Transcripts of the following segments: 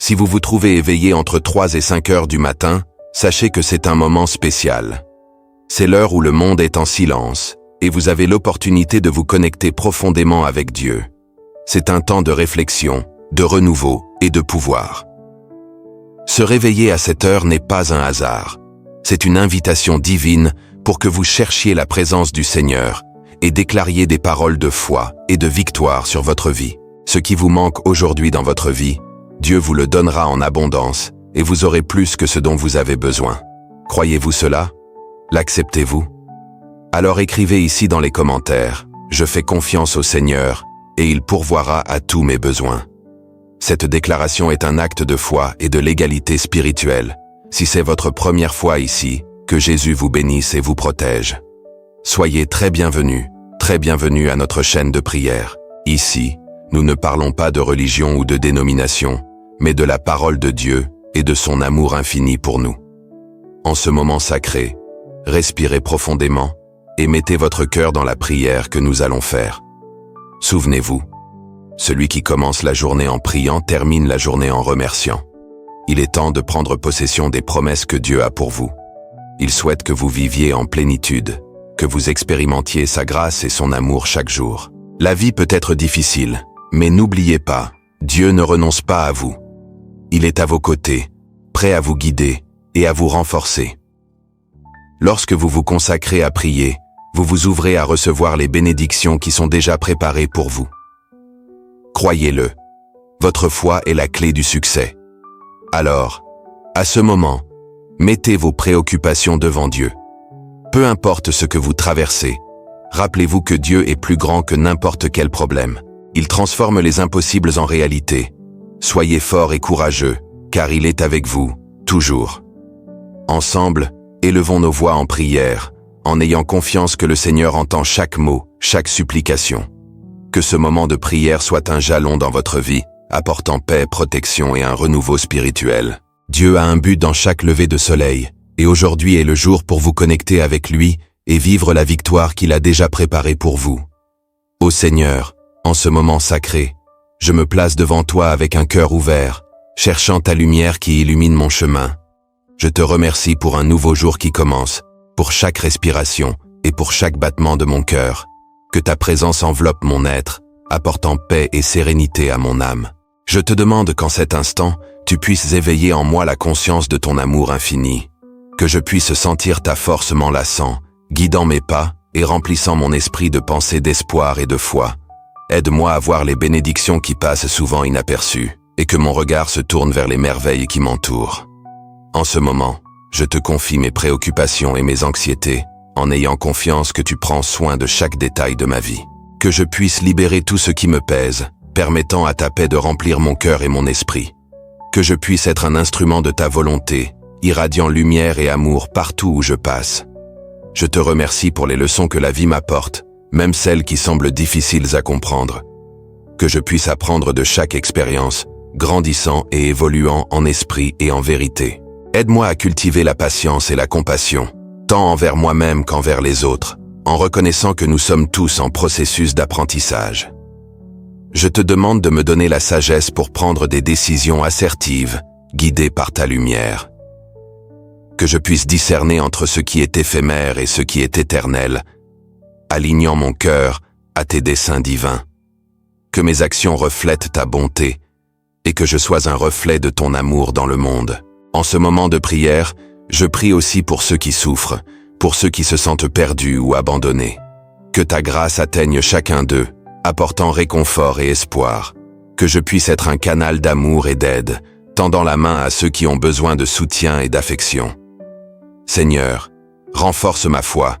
Si vous vous trouvez éveillé entre 3 et 5 heures du matin, sachez que c'est un moment spécial. C'est l'heure où le monde est en silence, et vous avez l'opportunité de vous connecter profondément avec Dieu. C'est un temps de réflexion, de renouveau et de pouvoir. Se réveiller à cette heure n'est pas un hasard. C'est une invitation divine pour que vous cherchiez la présence du Seigneur et déclariez des paroles de foi et de victoire sur votre vie. Ce qui vous manque aujourd'hui dans votre vie, Dieu vous le donnera en abondance et vous aurez plus que ce dont vous avez besoin. Croyez-vous cela? L'acceptez-vous? Alors écrivez ici dans les commentaires « Je fais confiance au Seigneur et il pourvoira à tous mes besoins ». Cette déclaration est un acte de foi et de légalité spirituelle. Si c'est votre première fois ici, que Jésus vous bénisse et vous protège. Soyez très bienvenus à notre chaîne de prière. Ici, nous ne parlons pas de religion ou de dénomination, mais de la parole de Dieu et de son amour infini pour nous. En ce moment sacré, respirez profondément et mettez votre cœur dans la prière que nous allons faire. Souvenez-vous, celui qui commence la journée en priant termine la journée en remerciant. Il est temps de prendre possession des promesses que Dieu a pour vous. Il souhaite que vous viviez en plénitude, que vous expérimentiez sa grâce et son amour chaque jour. La vie peut être difficile, mais n'oubliez pas, Dieu ne renonce pas à vous. Il est à vos côtés, prêt à vous guider et à vous renforcer. Lorsque vous vous consacrez à prier, vous vous ouvrez à recevoir les bénédictions qui sont déjà préparées pour vous. Croyez-le, votre foi est la clé du succès. Alors, à ce moment, mettez vos préoccupations devant Dieu. Peu importe ce que vous traversez, rappelez-vous que Dieu est plus grand que n'importe quel problème. Il transforme les impossibles en réalité. Soyez forts et courageux, car il est avec vous, toujours. Ensemble, élevons nos voix en prière, en ayant confiance que le Seigneur entend chaque mot, chaque supplication. Que ce moment de prière soit un jalon dans votre vie, apportant paix, protection et un renouveau spirituel. Dieu a un but dans chaque lever de soleil, et aujourd'hui est le jour pour vous connecter avec lui et vivre la victoire qu'il a déjà préparée pour vous. Ô Seigneur, en ce moment sacré, je me place devant toi avec un cœur ouvert, cherchant ta lumière qui illumine mon chemin. Je te remercie pour un nouveau jour qui commence, pour chaque respiration et pour chaque battement de mon cœur. Que ta présence enveloppe mon être, apportant paix et sérénité à mon âme. Je te demande qu'en cet instant, tu puisses éveiller en moi la conscience de ton amour infini. Que je puisse sentir ta force m'enlaçant, guidant mes pas et remplissant mon esprit de pensées d'espoir et de foi. Aide-moi à voir les bénédictions qui passent souvent inaperçues, et que mon regard se tourne vers les merveilles qui m'entourent. En ce moment, je te confie mes préoccupations et mes anxiétés, en ayant confiance que tu prends soin de chaque détail de ma vie. Que je puisse libérer tout ce qui me pèse, permettant à ta paix de remplir mon cœur et mon esprit. Que je puisse être un instrument de ta volonté, irradiant lumière et amour partout où je passe. Je te remercie pour les leçons que la vie m'apporte, même celles qui semblent difficiles à comprendre. Que je puisse apprendre de chaque expérience, grandissant et évoluant en esprit et en vérité. Aide-moi à cultiver la patience et la compassion, tant envers moi-même qu'envers les autres, en reconnaissant que nous sommes tous en processus d'apprentissage. Je te demande de me donner la sagesse pour prendre des décisions assertives, guidées par ta lumière. Que je puisse discerner entre ce qui est éphémère et ce qui est éternel, alignant mon cœur à tes desseins divins. Que mes actions reflètent ta bonté et que je sois un reflet de ton amour dans le monde. En ce moment de prière, je prie aussi pour ceux qui souffrent, pour ceux qui se sentent perdus ou abandonnés. Que ta grâce atteigne chacun d'eux, apportant réconfort et espoir. Que je puisse être un canal d'amour et d'aide, tendant la main à ceux qui ont besoin de soutien et d'affection. Seigneur, renforce ma foi,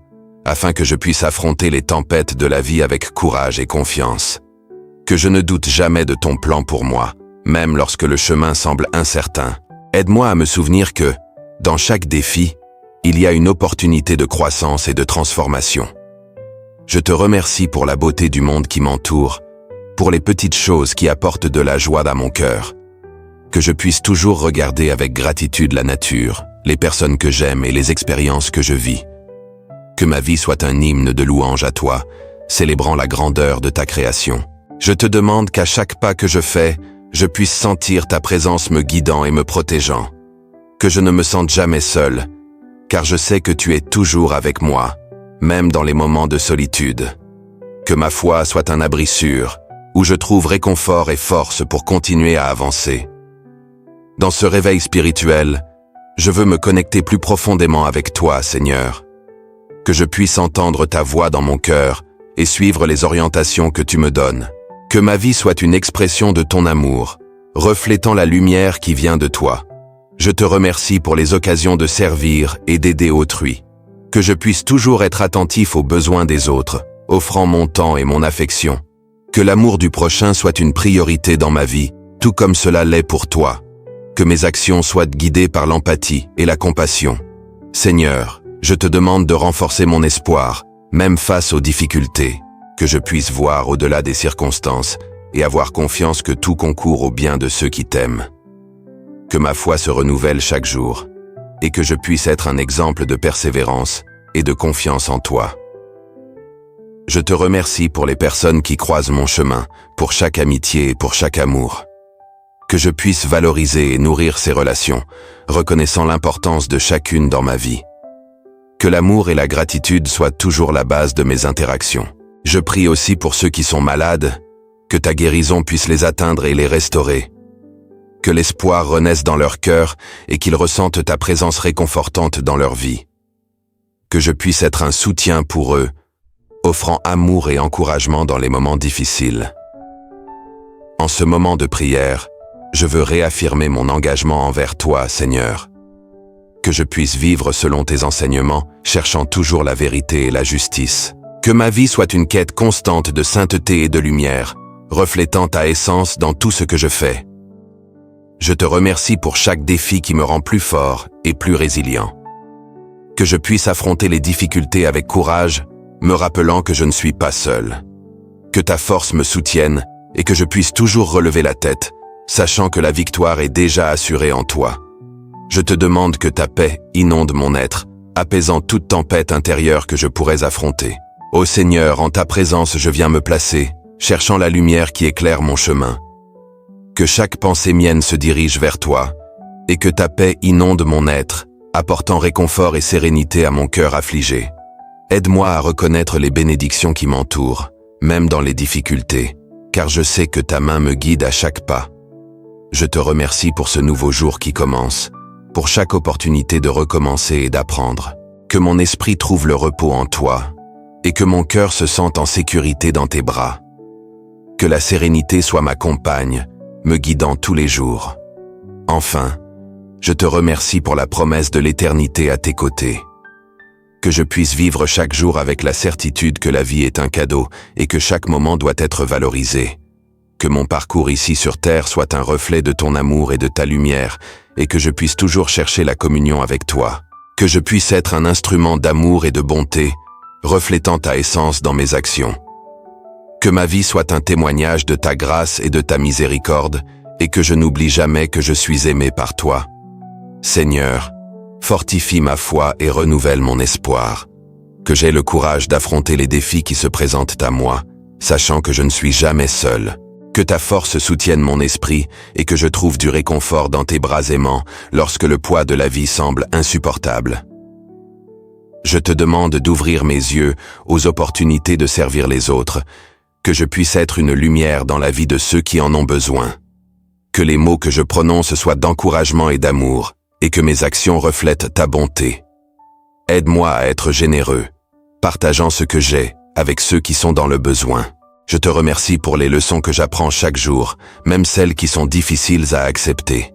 afin que je puisse affronter les tempêtes de la vie avec courage et confiance. Que je ne doute jamais de ton plan pour moi, même lorsque le chemin semble incertain. Aide-moi à me souvenir que, dans chaque défi, il y a une opportunité de croissance et de transformation. Je te remercie pour la beauté du monde qui m'entoure, pour les petites choses qui apportent de la joie à mon cœur. Que je puisse toujours regarder avec gratitude la nature, les personnes que j'aime et les expériences que je vis. Que ma vie soit un hymne de louange à toi, célébrant la grandeur de ta création. Je te demande qu'à chaque pas que je fais, je puisse sentir ta présence me guidant et me protégeant. Que je ne me sente jamais seul, car je sais que tu es toujours avec moi, même dans les moments de solitude. Que ma foi soit un abri sûr, où je trouve réconfort et force pour continuer à avancer. Dans ce réveil spirituel, je veux me connecter plus profondément avec toi, Seigneur. Que je puisse entendre ta voix dans mon cœur et suivre les orientations que tu me donnes. Que ma vie soit une expression de ton amour, reflétant la lumière qui vient de toi. Je te remercie pour les occasions de servir et d'aider autrui. Que je puisse toujours être attentif aux besoins des autres, offrant mon temps et mon affection. Que l'amour du prochain soit une priorité dans ma vie, tout comme cela l'est pour toi. Que mes actions soient guidées par l'empathie et la compassion. Seigneur, je te demande de renforcer mon espoir, même face aux difficultés. Que je puisse voir au-delà des circonstances et avoir confiance que tout concourt au bien de ceux qui t'aiment. Que ma foi se renouvelle chaque jour et que je puisse être un exemple de persévérance et de confiance en toi. Je te remercie pour les personnes qui croisent mon chemin, pour chaque amitié et pour chaque amour. Que je puisse valoriser et nourrir ces relations, reconnaissant l'importance de chacune dans ma vie. Que l'amour et la gratitude soient toujours la base de mes interactions. Je prie aussi pour ceux qui sont malades, que ta guérison puisse les atteindre et les restaurer. Que l'espoir renaisse dans leur cœur et qu'ils ressentent ta présence réconfortante dans leur vie. Que je puisse être un soutien pour eux, offrant amour et encouragement dans les moments difficiles. En ce moment de prière, je veux réaffirmer mon engagement envers toi, Seigneur. Que je puisse vivre selon tes enseignements, cherchant toujours la vérité et la justice. Que ma vie soit une quête constante de sainteté et de lumière, reflétant ta essence dans tout ce que je fais. Je te remercie pour chaque défi qui me rend plus fort et plus résilient. Que je puisse affronter les difficultés avec courage, me rappelant que je ne suis pas seul. Que ta force me soutienne et que je puisse toujours relever la tête, sachant que la victoire est déjà assurée en toi. Je te demande que ta paix inonde mon être, apaisant toute tempête intérieure que je pourrais affronter. Ô Seigneur, en ta présence je viens me placer, cherchant la lumière qui éclaire mon chemin. Que chaque pensée mienne se dirige vers toi, et que ta paix inonde mon être, apportant réconfort et sérénité à mon cœur affligé. Aide-moi à reconnaître les bénédictions qui m'entourent, même dans les difficultés, car je sais que ta main me guide à chaque pas. Je te remercie pour ce nouveau jour qui commence, pour chaque opportunité de recommencer et d'apprendre. Que mon esprit trouve le repos en toi, et que mon cœur se sente en sécurité dans tes bras. Que la sérénité soit ma compagne, me guidant tous les jours. Enfin, je te remercie pour la promesse de l'éternité à tes côtés. Que je puisse vivre chaque jour avec la certitude que la vie est un cadeau et que chaque moment doit être valorisé. Que mon parcours ici sur terre soit un reflet de ton amour et de ta lumière et que je puisse toujours chercher la communion avec toi. Que je puisse être un instrument d'amour et de bonté, reflétant ta essence dans mes actions. Que ma vie soit un témoignage de ta grâce et de ta miséricorde, et que je n'oublie jamais que je suis aimé par toi. Seigneur, fortifie ma foi et renouvelle mon espoir. Que j'aie le courage d'affronter les défis qui se présentent à moi, sachant que je ne suis jamais seul. Que ta force soutienne mon esprit et que je trouve du réconfort dans tes bras aimants lorsque le poids de la vie semble insupportable. Je te demande d'ouvrir mes yeux aux opportunités de servir les autres, que je puisse être une lumière dans la vie de ceux qui en ont besoin. Que les mots que je prononce soient d'encouragement et d'amour, et que mes actions reflètent ta bonté. Aide-moi à être généreux, partageant ce que j'ai avec ceux qui sont dans le besoin. Je te remercie pour les leçons que j'apprends chaque jour, même celles qui sont difficiles à accepter.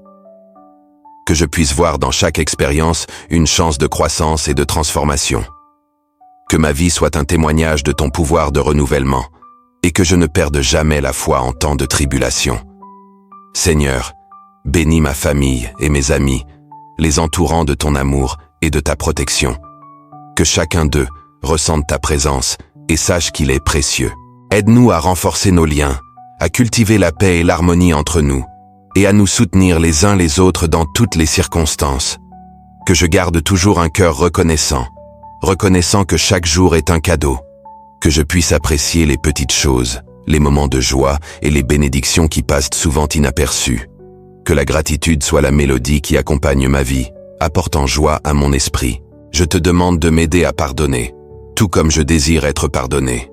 Que je puisse voir dans chaque expérience une chance de croissance et de transformation. Que ma vie soit un témoignage de ton pouvoir de renouvellement, et que je ne perde jamais la foi en temps de tribulation. Seigneur, bénis ma famille et mes amis, les entourant de ton amour et de ta protection. Que chacun d'eux ressente ta présence et sache qu'il est précieux. Aide-nous à renforcer nos liens, à cultiver la paix et l'harmonie entre nous, et à nous soutenir les uns les autres dans toutes les circonstances. Que je garde toujours un cœur reconnaissant que chaque jour est un cadeau, que je puisse apprécier les petites choses, les moments de joie et les bénédictions qui passent souvent inaperçues. Que la gratitude soit la mélodie qui accompagne ma vie, apportant joie à mon esprit. Je te demande de m'aider à pardonner, tout comme je désire être pardonné.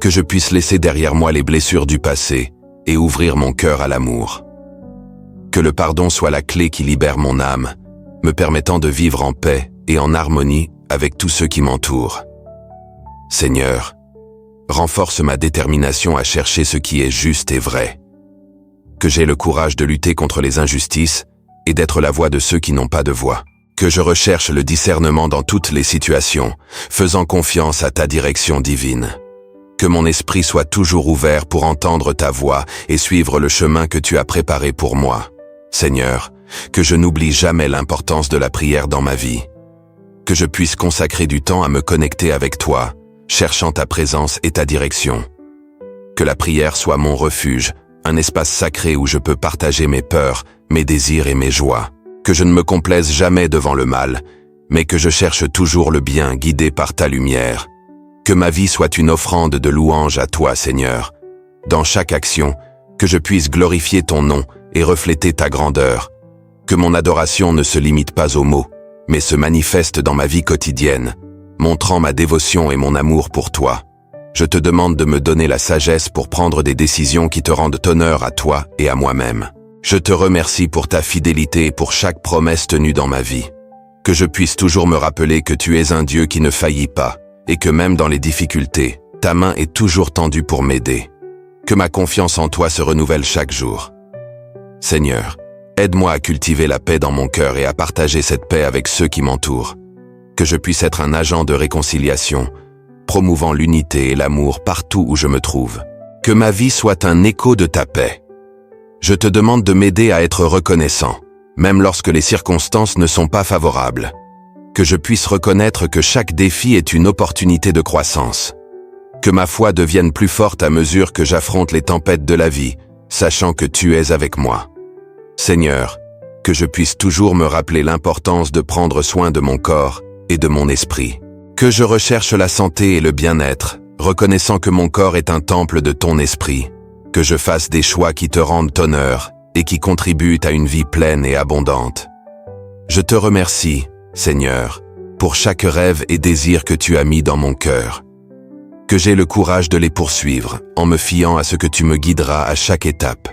Que je puisse laisser derrière moi les blessures du passé et ouvrir mon cœur à l'amour. Que le pardon soit la clé qui libère mon âme, me permettant de vivre en paix et en harmonie avec tous ceux qui m'entourent. Seigneur, renforce ma détermination à chercher ce qui est juste et vrai. Que j'ai le courage de lutter contre les injustices et d'être la voix de ceux qui n'ont pas de voix. Que je recherche le discernement dans toutes les situations, faisant confiance à ta direction divine. Que mon esprit soit toujours ouvert pour entendre ta voix et suivre le chemin que tu as préparé pour moi. Seigneur, que je n'oublie jamais l'importance de la prière dans ma vie. Que je puisse consacrer du temps à me connecter avec toi, cherchant ta présence et ta direction. Que la prière soit mon refuge, un espace sacré où je peux partager mes peurs, mes désirs et mes joies. Que je ne me complaise jamais devant le mal, mais que je cherche toujours le bien guidé par ta lumière. Que ma vie soit une offrande de louange à toi, Seigneur. Dans chaque action, que je puisse glorifier ton nom et refléter ta grandeur. Que mon adoration ne se limite pas aux mots, mais se manifeste dans ma vie quotidienne, montrant ma dévotion et mon amour pour toi. Je te demande de me donner la sagesse pour prendre des décisions qui te rendent honneur à toi et à moi-même. Je te remercie pour ta fidélité et pour chaque promesse tenue dans ma vie. Que je puisse toujours me rappeler que tu es un Dieu qui ne faillit pas, et que même dans les difficultés, ta main est toujours tendue pour m'aider. Que ma confiance en toi se renouvelle chaque jour. Seigneur, aide-moi à cultiver la paix dans mon cœur et à partager cette paix avec ceux qui m'entourent. Que je puisse être un agent de réconciliation, promouvant l'unité et l'amour partout où je me trouve. Que ma vie soit un écho de ta paix. Je te demande de m'aider à être reconnaissant, même lorsque les circonstances ne sont pas favorables. Que je puisse reconnaître que chaque défi est une opportunité de croissance. Que ma foi devienne plus forte à mesure que j'affronte les tempêtes de la vie, sachant que tu es avec moi. Seigneur, que je puisse toujours me rappeler l'importance de prendre soin de mon corps et de mon esprit. Que je recherche la santé et le bien-être, reconnaissant que mon corps est un temple de ton esprit. Que je fasse des choix qui te rendent honneur et qui contribuent à une vie pleine et abondante. Je te remercie, Seigneur, pour chaque rêve et désir que tu as mis dans mon cœur. Que j'ai le courage de les poursuivre en me fiant à ce que tu me guideras à chaque étape.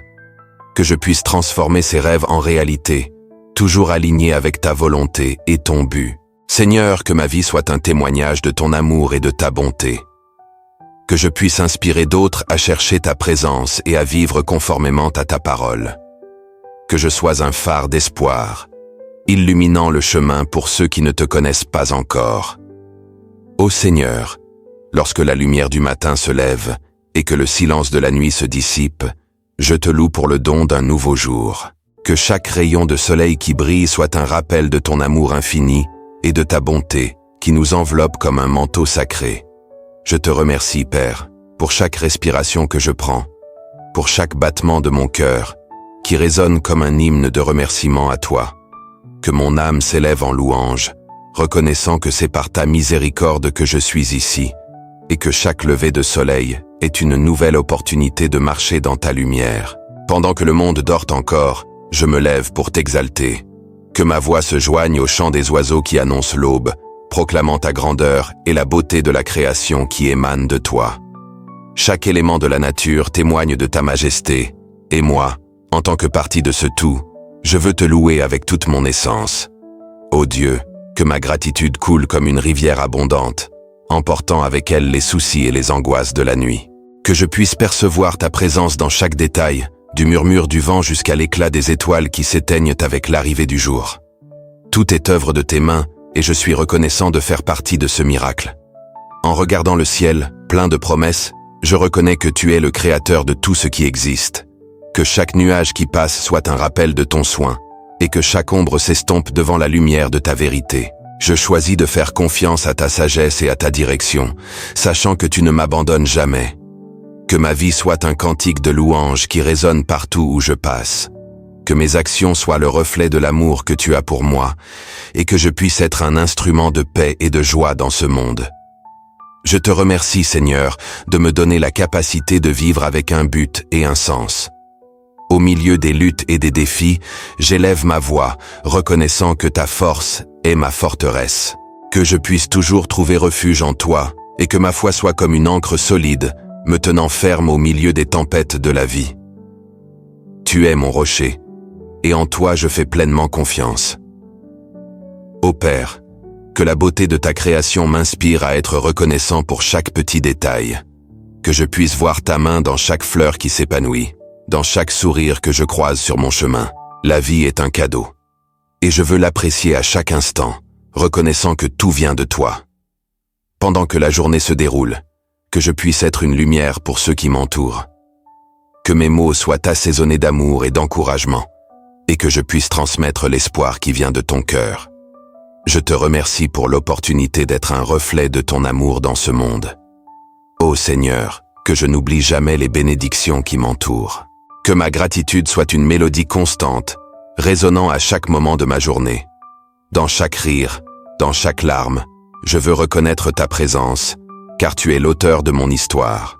Que je puisse transformer ces rêves en réalité, toujours alignés avec ta volonté et ton but. Seigneur, que ma vie soit un témoignage de ton amour et de ta bonté. Que je puisse inspirer d'autres à chercher ta présence et à vivre conformément à ta parole. Que je sois un phare d'espoir, illuminant le chemin pour ceux qui ne te connaissent pas encore. Ô Seigneur, lorsque la lumière du matin se lève et que le silence de la nuit se dissipe, je te loue pour le don d'un nouveau jour. Que chaque rayon de soleil qui brille soit un rappel de ton amour infini et de ta bonté qui nous enveloppe comme un manteau sacré. Je te remercie, Père, pour chaque respiration que je prends, pour chaque battement de mon cœur, qui résonne comme un hymne de remerciement à toi. Que mon âme s'élève en louange, reconnaissant que c'est par ta miséricorde que je suis ici, et que chaque lever de soleil est une nouvelle opportunité de marcher dans ta lumière. Pendant que le monde dort encore, je me lève pour t'exalter. Que ma voix se joigne au chant des oiseaux qui annoncent l'aube, proclamant ta grandeur et la beauté de la création qui émane de toi. Chaque élément de la nature témoigne de ta majesté, et moi, en tant que partie de ce tout, je veux te louer avec toute mon essence. Ô Dieu, que ma gratitude coule comme une rivière abondante, emportant avec elle les soucis et les angoisses de la nuit. Que je puisse percevoir ta présence dans chaque détail, du murmure du vent jusqu'à l'éclat des étoiles qui s'éteignent avec l'arrivée du jour. Tout est œuvre de tes mains, et je suis reconnaissant de faire partie de ce miracle. En regardant le ciel, plein de promesses, je reconnais que tu es le créateur de tout ce qui existe. Que chaque nuage qui passe soit un rappel de ton soin, et que chaque ombre s'estompe devant la lumière de ta vérité. Je choisis de faire confiance à ta sagesse et à ta direction, sachant que tu ne m'abandonnes jamais. Que ma vie soit un cantique de louange qui résonne partout où je passe. Que mes actions soient le reflet de l'amour que tu as pour moi, et que je puisse être un instrument de paix et de joie dans ce monde. Je te remercie, Seigneur, de me donner la capacité de vivre avec un but et un sens. Au milieu des luttes et des défis, j'élève ma voix, reconnaissant que ta force est ma forteresse. Que je puisse toujours trouver refuge en toi, et que ma foi soit comme une ancre solide, me tenant ferme au milieu des tempêtes de la vie. Tu es mon rocher, et en toi je fais pleinement confiance. Ô Père, que la beauté de ta création m'inspire à être reconnaissant pour chaque petit détail. Que je puisse voir ta main dans chaque fleur qui s'épanouit, dans chaque sourire que je croise sur mon chemin. La vie est un cadeau, et je veux l'apprécier à chaque instant, reconnaissant que tout vient de toi. Pendant que la journée se déroule, que je puisse être une lumière pour ceux qui m'entourent. Que mes mots soient assaisonnés d'amour et d'encouragement, et que je puisse transmettre l'espoir qui vient de ton cœur. Je te remercie pour l'opportunité d'être un reflet de ton amour dans ce monde. Ô Seigneur, que je n'oublie jamais les bénédictions qui m'entourent. Que ma gratitude soit une mélodie constante, résonnant à chaque moment de ma journée. Dans chaque rire, dans chaque larme, je veux reconnaître ta présence, car tu es l'auteur de mon histoire.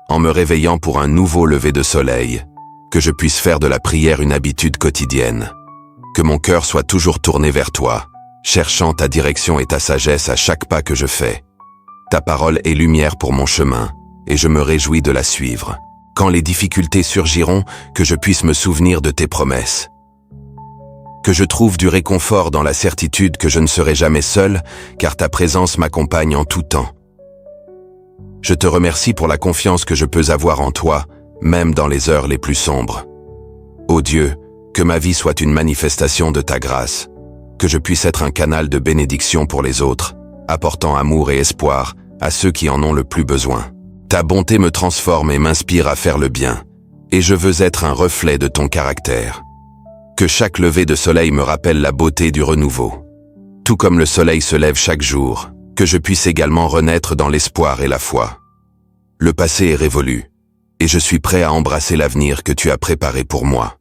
En me réveillant pour un nouveau lever de soleil, que je puisse faire de la prière une habitude quotidienne. Que mon cœur soit toujours tourné vers toi, cherchant ta direction et ta sagesse à chaque pas que je fais. Ta parole est lumière pour mon chemin, et je me réjouis de la suivre. Quand les difficultés surgiront, que je puisse me souvenir de tes promesses. Que je trouve du réconfort dans la certitude que je ne serai jamais seul, car ta présence m'accompagne en tout temps. Je te remercie pour la confiance que je peux avoir en toi, même dans les heures les plus sombres. Ô Dieu, que ma vie soit une manifestation de ta grâce, que je puisse être un canal de bénédiction pour les autres, apportant amour et espoir à ceux qui en ont le plus besoin. Ta bonté me transforme et m'inspire à faire le bien, et je veux être un reflet de ton caractère. Que chaque lever de soleil me rappelle la beauté du renouveau. Tout comme le soleil se lève chaque jour, que je puisse également renaître dans l'espoir et la foi. Le passé est révolu, et je suis prêt à embrasser l'avenir que tu as préparé pour moi.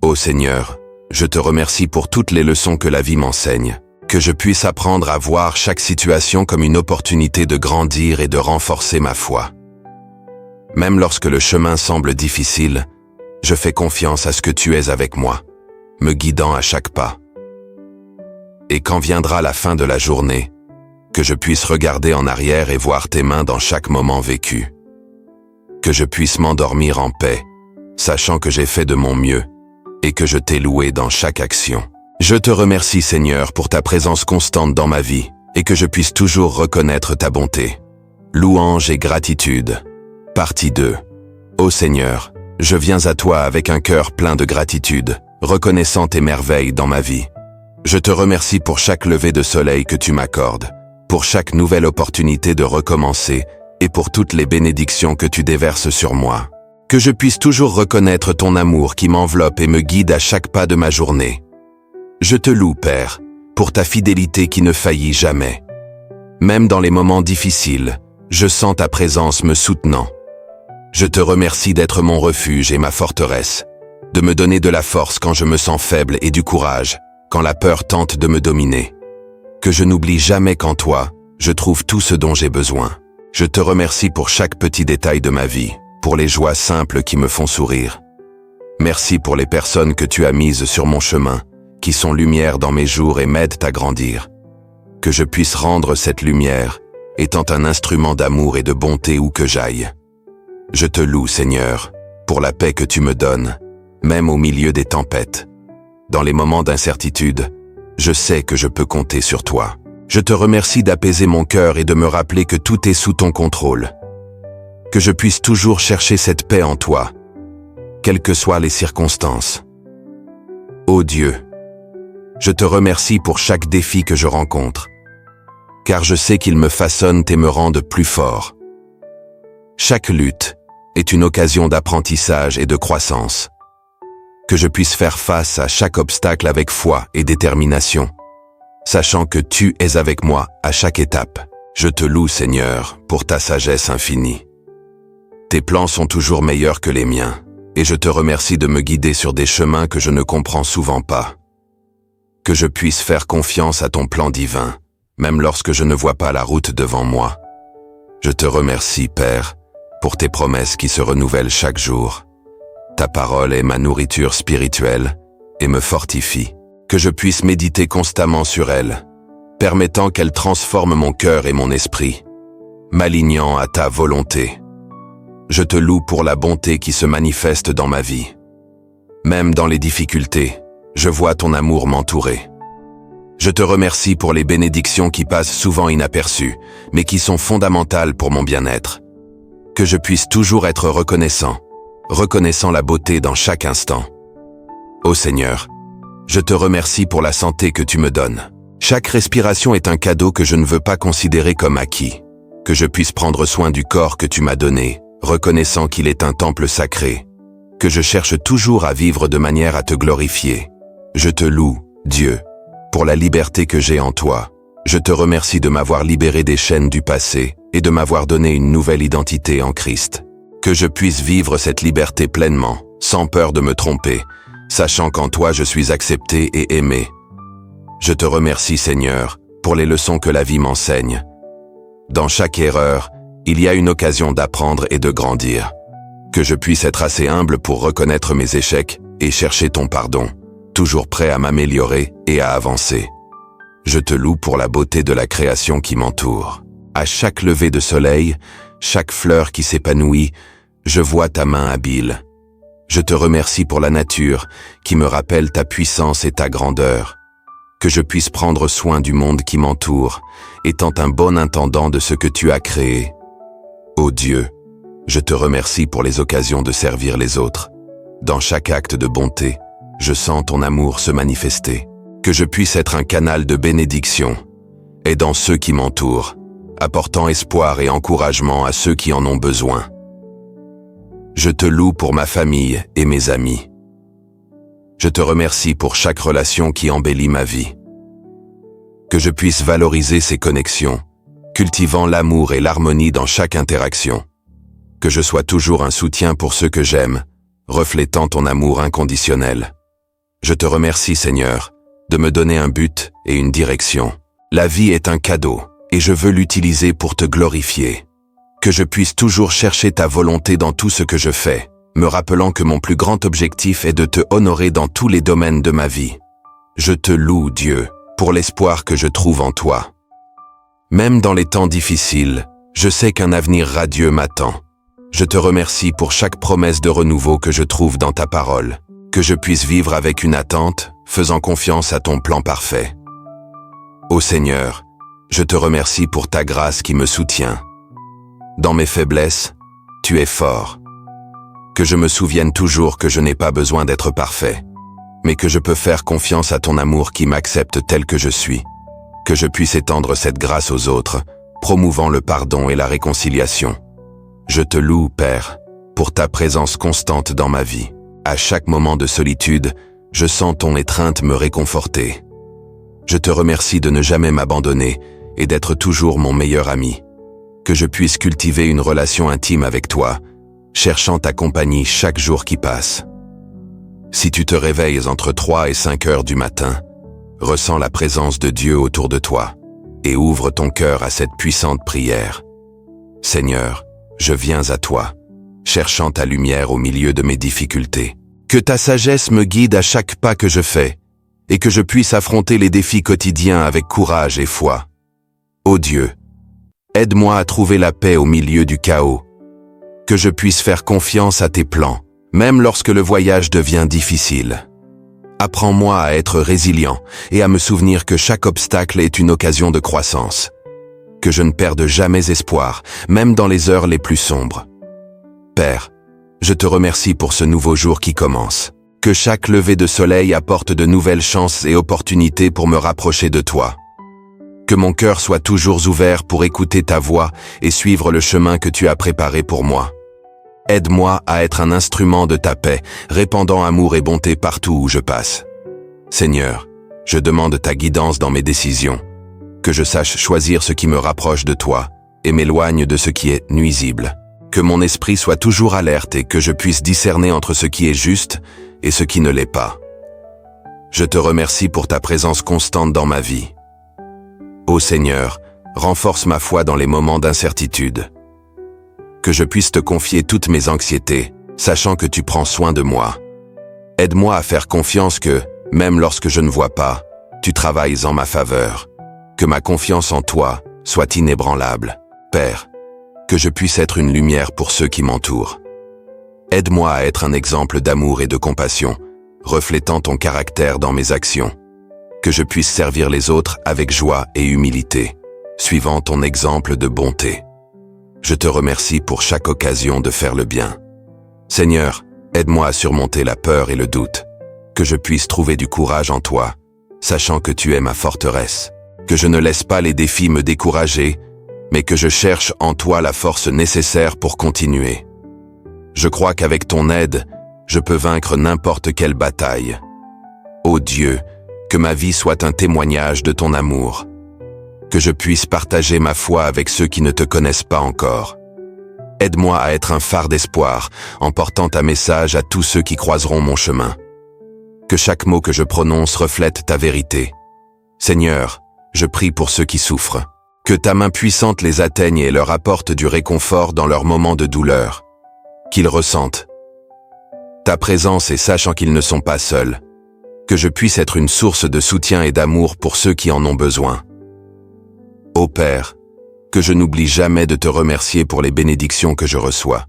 Ô Seigneur, je te remercie pour toutes les leçons que la vie m'enseigne, que je puisse apprendre à voir chaque situation comme une opportunité de grandir et de renforcer ma foi. Même lorsque le chemin semble difficile, je fais confiance à ce que tu es avec moi, me guidant à chaque pas. Et quand viendra la fin de la journée, que je puisse regarder en arrière et voir tes mains dans chaque moment vécu. Que je puisse m'endormir en paix, sachant que j'ai fait de mon mieux, et que je t'ai loué dans chaque action. Je te remercie, Seigneur, pour ta présence constante dans ma vie, et que je puisse toujours reconnaître ta bonté. Louange et gratitude. Partie 2. Ô Seigneur, je viens à toi avec un cœur plein de gratitude, reconnaissant tes merveilles dans ma vie. Je te remercie pour chaque lever de soleil que tu m'accordes, pour chaque nouvelle opportunité de recommencer, et pour toutes les bénédictions que tu déverses sur moi. Que je puisse toujours reconnaître ton amour qui m'enveloppe et me guide à chaque pas de ma journée. Je te loue, Père, pour ta fidélité qui ne faillit jamais. Même dans les moments difficiles, je sens ta présence me soutenant. Je te remercie d'être mon refuge et ma forteresse, de me donner de la force quand je me sens faible et du courage, quand la peur tente de me dominer. Que je n'oublie jamais qu'en toi, je trouve tout ce dont j'ai besoin. Je te remercie pour chaque petit détail de ma vie, pour les joies simples qui me font sourire. Merci pour les personnes que tu as mises sur mon chemin, qui sont lumière dans mes jours et m'aident à grandir. Que je puisse rendre cette lumière, étant un instrument d'amour et de bonté où que j'aille. Je te loue, Seigneur, pour la paix que tu me donnes, même au milieu des tempêtes. Dans les moments d'incertitude, je sais que je peux compter sur toi. Je te remercie d'apaiser mon cœur et de me rappeler que tout est sous ton contrôle. Que je puisse toujours chercher cette paix en toi, quelles que soient les circonstances. Ô Dieu, je te remercie pour chaque défi que je rencontre, car je sais qu'ils me façonnent et me rendent plus fort. Chaque lutte est une occasion d'apprentissage et de croissance. Que je puisse faire face à chaque obstacle avec foi et détermination, sachant que tu es avec moi à chaque étape. Je te loue, Seigneur, pour ta sagesse infinie. Tes plans sont toujours meilleurs que les miens, et je te remercie de me guider sur des chemins que je ne comprends souvent pas. Que je puisse faire confiance à ton plan divin, même lorsque je ne vois pas la route devant moi. Je te remercie, Père, pour tes promesses qui se renouvellent chaque jour. Ta parole est ma nourriture spirituelle et me fortifie. Que je puisse méditer constamment sur elle, permettant qu'elle transforme mon cœur et mon esprit, m'alignant à ta volonté. Je te loue pour la bonté qui se manifeste dans ma vie. Même dans les difficultés, je vois ton amour m'entourer. Je te remercie pour les bénédictions qui passent souvent inaperçues, mais qui sont fondamentales pour mon bien-être. Que je puisse toujours être reconnaissant la beauté dans chaque instant. Ô Seigneur, je te remercie pour la santé que tu me donnes. Chaque respiration est un cadeau que je ne veux pas considérer comme acquis. Que je puisse prendre soin du corps que tu m'as donné, reconnaissant qu'il est un temple sacré. Que je cherche toujours à vivre de manière à te glorifier. Je te loue, Dieu, pour la liberté que j'ai en toi. Je te remercie de m'avoir libéré des chaînes du passé et de m'avoir donné une nouvelle identité en Christ. Que je puisse vivre cette liberté pleinement, sans peur de me tromper, sachant qu'en toi je suis accepté et aimé. Je te remercie, Seigneur, pour les leçons que la vie m'enseigne. Dans chaque erreur, il y a une occasion d'apprendre et de grandir. Que je puisse être assez humble pour reconnaître mes échecs et chercher ton pardon, toujours prêt à m'améliorer et à avancer. Je te loue pour la beauté de la création qui m'entoure. À chaque lever de soleil, chaque fleur qui s'épanouit, je vois ta main habile. Je te remercie pour la nature qui me rappelle ta puissance et ta grandeur. Que je puisse prendre soin du monde qui m'entoure, étant un bon intendant de ce que tu as créé. Ô Dieu, je te remercie pour les occasions de servir les autres. Dans chaque acte de bonté, je sens ton amour se manifester. Que je puisse être un canal de bénédiction, aidant ceux qui m'entourent, apportant espoir et encouragement à ceux qui en ont besoin. Je te loue pour ma famille et mes amis. Je te remercie pour chaque relation qui embellit ma vie. Que je puisse valoriser ces connexions, cultivant l'amour et l'harmonie dans chaque interaction. Que je sois toujours un soutien pour ceux que j'aime, reflétant ton amour inconditionnel. Je te remercie, Seigneur, de me donner un but et une direction. La vie est un cadeau, et je veux l'utiliser pour te glorifier. Que je puisse toujours chercher ta volonté dans tout ce que je fais, me rappelant que mon plus grand objectif est de te honorer dans tous les domaines de ma vie. Je te loue, Dieu, pour l'espoir que je trouve en toi. Même dans les temps difficiles, je sais qu'un avenir radieux m'attend. Je te remercie pour chaque promesse de renouveau que je trouve dans ta parole. Que je puisse vivre avec une attente, faisant confiance à ton plan parfait. Ô Seigneur, je te remercie pour ta grâce qui me soutient. Dans mes faiblesses, tu es fort. Que je me souvienne toujours que je n'ai pas besoin d'être parfait, mais que je peux faire confiance à ton amour qui m'accepte tel que je suis. Que je puisse étendre cette grâce aux autres, promouvant le pardon et la réconciliation. Je te loue, Père, pour ta présence constante dans ma vie. À chaque moment de solitude, je sens ton étreinte me réconforter. Je te remercie de ne jamais m'abandonner et d'être toujours mon meilleur ami. Que je puisse cultiver une relation intime avec toi, cherchant ta compagnie chaque jour qui passe. Si tu te réveilles entre 3 et 5 heures du matin, ressens la présence de Dieu autour de toi et ouvre ton cœur à cette puissante prière. Seigneur, je viens à toi, cherchant ta lumière au milieu de mes difficultés. Que ta sagesse me guide à chaque pas que je fais, et que je puisse affronter les défis quotidiens avec courage et foi. Ô Dieu, aide-moi à trouver la paix au milieu du chaos. Que je puisse faire confiance à tes plans, même lorsque le voyage devient difficile. Apprends-moi à être résilient et à me souvenir que chaque obstacle est une occasion de croissance. Que je ne perde jamais espoir, même dans les heures les plus sombres. Père, je te remercie pour ce nouveau jour qui commence. Que chaque lever de soleil apporte de nouvelles chances et opportunités pour me rapprocher de toi. Que mon cœur soit toujours ouvert pour écouter ta voix et suivre le chemin que tu as préparé pour moi. Aide-moi à être un instrument de ta paix, répandant amour et bonté partout où je passe. Seigneur, je demande ta guidance dans mes décisions. Que je sache choisir ce qui me rapproche de toi et m'éloigne de ce qui est nuisible. Que mon esprit soit toujours alerte et que je puisse discerner entre ce qui est juste et ce qui ne l'est pas. Je te remercie pour ta présence constante dans ma vie. Ô Seigneur, renforce ma foi dans les moments d'incertitude. Que je puisse te confier toutes mes anxiétés, sachant que tu prends soin de moi. Aide-moi à faire confiance que, même lorsque je ne vois pas, tu travailles en ma faveur. Que ma confiance en toi soit inébranlable. Père, que je puisse être une lumière pour ceux qui m'entourent. Aide-moi à être un exemple d'amour et de compassion, reflétant ton caractère dans mes actions. Que je puisse servir les autres avec joie et humilité, suivant ton exemple de bonté. Je te remercie pour chaque occasion de faire le bien. Seigneur, aide-moi à surmonter la peur et le doute. Que je puisse trouver du courage en toi, sachant que tu es ma forteresse. Que je ne laisse pas les défis me décourager, mais que je cherche en toi la force nécessaire pour continuer. Je crois qu'avec ton aide, je peux vaincre n'importe quelle bataille. Ô Dieu, que ma vie soit un témoignage de ton amour. Que je puisse partager ma foi avec ceux qui ne te connaissent pas encore. Aide-moi à être un phare d'espoir, en portant ta message à tous ceux qui croiseront mon chemin. Que chaque mot que je prononce reflète ta vérité. Seigneur, je prie pour ceux qui souffrent. Que ta main puissante les atteigne et leur apporte du réconfort dans leurs moments de douleur. Qu'ils ressentent ta présence et sachant qu'ils ne sont pas seuls. Que je puisse être une source de soutien et d'amour pour ceux qui en ont besoin. Ô Père, que je n'oublie jamais de te remercier pour les bénédictions que je reçois.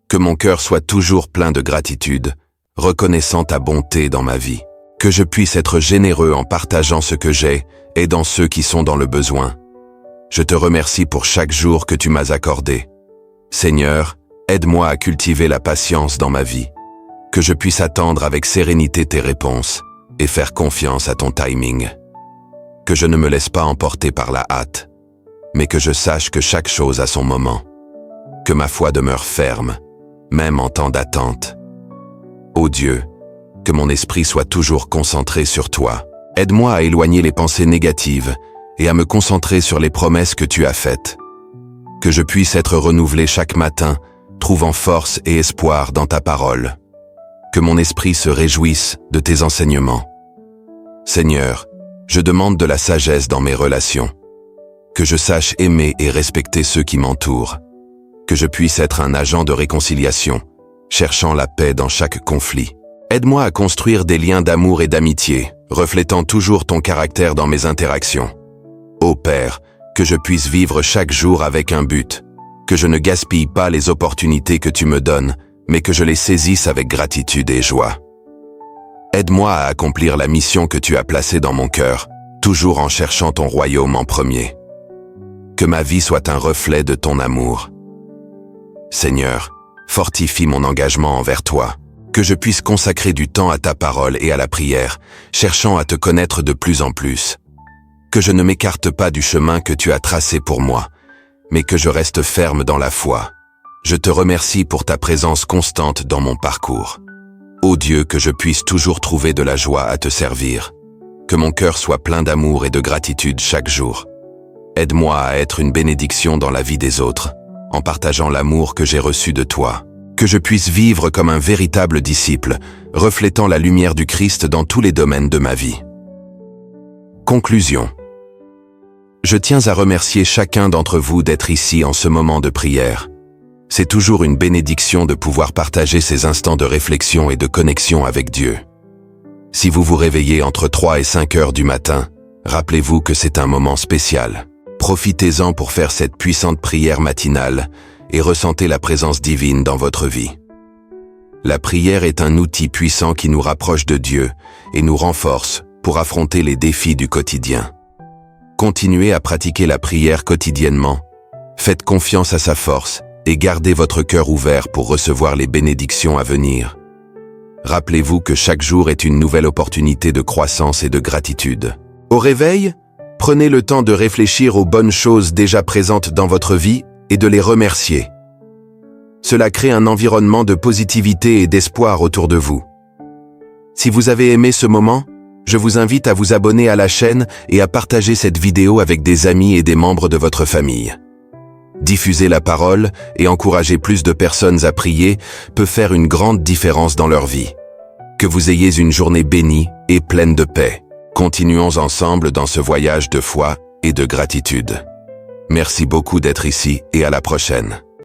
Que mon cœur soit toujours plein de gratitude, reconnaissant ta bonté dans ma vie. Que je puisse être généreux en partageant ce que j'ai, aidant ceux qui sont dans le besoin. Je te remercie pour chaque jour que tu m'as accordé. Seigneur, aide-moi à cultiver la patience dans ma vie. Que je puisse attendre avec sérénité tes réponses et faire confiance à ton timing. Que je ne me laisse pas emporter par la hâte, mais que je sache que chaque chose a son moment. Que ma foi demeure ferme, même en temps d'attente. Ô Dieu, que mon esprit soit toujours concentré sur toi. Aide-moi à éloigner les pensées négatives et à me concentrer sur les promesses que tu as faites. Que je puisse être renouvelé chaque matin, trouvant force et espoir dans ta parole. Que mon esprit se réjouisse de tes enseignements. Seigneur, je demande de la sagesse dans mes relations. Que je sache aimer et respecter ceux qui m'entourent. Que je puisse être un agent de réconciliation, cherchant la paix dans chaque conflit. Aide-moi à construire des liens d'amour et d'amitié, reflétant toujours ton caractère dans mes interactions. Ô Père, que je puisse vivre chaque jour avec un but, que je ne gaspille pas les opportunités que tu me donnes, mais que je les saisisse avec gratitude et joie. Aide-moi à accomplir la mission que tu as placée dans mon cœur, toujours en cherchant ton royaume en premier. Que ma vie soit un reflet de ton amour. Seigneur, fortifie mon engagement envers toi. Que je puisse consacrer du temps à ta parole et à la prière, cherchant à te connaître de plus en plus. Que je ne m'écarte pas du chemin que tu as tracé pour moi, mais que je reste ferme dans la foi. Je te remercie pour ta présence constante dans mon parcours. Ô Dieu, que je puisse toujours trouver de la joie à te servir. Que mon cœur soit plein d'amour et de gratitude chaque jour. Aide-moi à être une bénédiction dans la vie des autres, en partageant l'amour que j'ai reçu de toi. Que je puisse vivre comme un véritable disciple, reflétant la lumière du Christ dans tous les domaines de ma vie. Conclusion. Je tiens à remercier chacun d'entre vous d'être ici en ce moment de prière. C'est toujours une bénédiction de pouvoir partager ces instants de réflexion et de connexion avec Dieu. Si vous vous réveillez entre 3 et 5 heures du matin, rappelez-vous que c'est un moment spécial. Profitez-en pour faire cette puissante prière matinale et ressentez la présence divine dans votre vie. La prière est un outil puissant qui nous rapproche de Dieu et nous renforce pour affronter les défis du quotidien. Continuez à pratiquer la prière quotidiennement, faites confiance à sa force et gardez votre cœur ouvert pour recevoir les bénédictions à venir. Rappelez-vous que chaque jour est une nouvelle opportunité de croissance et de gratitude. Au réveil, prenez le temps de réfléchir aux bonnes choses déjà présentes dans votre vie et de les remercier. Cela crée un environnement de positivité et d'espoir autour de vous. Si vous avez aimé ce moment, je vous invite à vous abonner à la chaîne et à partager cette vidéo avec des amis et des membres de votre famille. Diffuser la parole et encourager plus de personnes à prier peut faire une grande différence dans leur vie. Que vous ayez une journée bénie et pleine de paix. Continuons ensemble dans ce voyage de foi et de gratitude. Merci beaucoup d'être ici et à la prochaine.